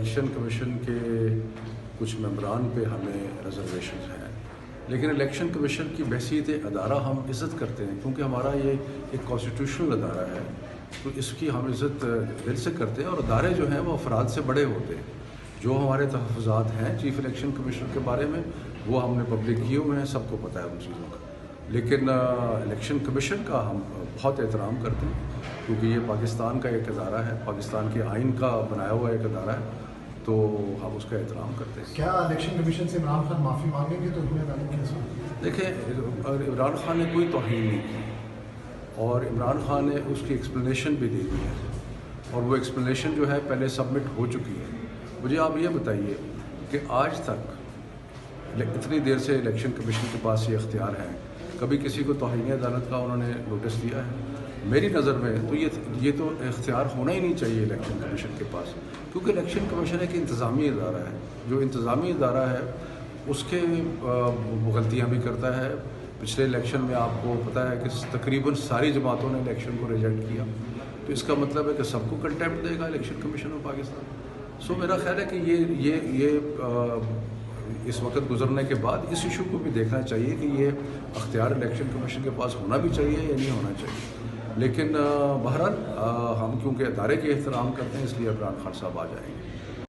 Election commission کے کچھ ممبران پہ ہمیں ریزرویشن ہیں، لیکن الیکشن کمیشن کی بحیثیت ادارہ ہم عزت کرتے ہیں، کیونکہ ہمارا یہ ایک کانسٹیٹیوشنل ادارہ ہے، تو اس کی ہم عزت دل سے کرتے ہیں. اور ادارے جو ہیں وہ افراد سے بڑے ہوتے ہیں. جو ہمارے تحفظات ہیں چیف الیکشن کمیشن کے بارے میں وہ ہم نے پبلک کیے ہوئے ہیں، سب کو پتہ ہے ان چیزوں کا. لیکن الیکشن کمیشن کا ہم بہت احترام کرتے ہیں، کیونکہ یہ پاکستان کا ایک ادارہ ہے، پاکستان کے آئین کا بنایا ہوا ایک ادارہ ہے، تو ہم اس کا احترام کرتے ہیں. کیا الیکشن کمیشن سے عمران خان معافی مانگیں گے تو عدالت دیکھیں، عمران خان نے کوئی توہین نہیں کی اور عمران خان نے اس کی ایکسپلینیشن بھی دی ہے، اور وہ ایکسپلینیشن جو ہے پہلے سبمٹ ہو چکی ہے. مجھے آپ یہ بتائیے کہ آج تک اتنی دیر سے الیکشن کمیشن کے پاس یہ اختیار ہے، کبھی کسی کو توہین عدالت کا انہوں نے نوٹس دیا ہے؟ میری نظر میں تو یہ تو اختیار ہونا ہی نہیں چاہیے الیکشن کمیشن کے پاس، کیونکہ الیکشن کمیشن ایک انتظامی ادارہ ہے. جو انتظامی ادارہ ہے اس کے غلطیاں بھی کرتا ہے. پچھلے الیکشن میں آپ کو پتہ ہے کہ تقریباً ساری جماعتوں نے الیکشن کو ریجیکٹ کیا، تو اس کا مطلب ہے کہ سب کو کنٹیمپٹ دے گا Election Commission of Pakistan. So میرا خیال ہے کہ یہ اس وقت گزرنے کے بعد اس ایشو کو بھی دیکھنا چاہیے کہ یہ اختیار الیکشن کمیشن کے پاس ہونا بھی چاہیے یا نہیں ہونا چاہیے. لیکن بہرحال ہم کیونکہ ادارے کے احترام کرتے ہیں، اس لیے عمران خان صاحب آ جائیں گے.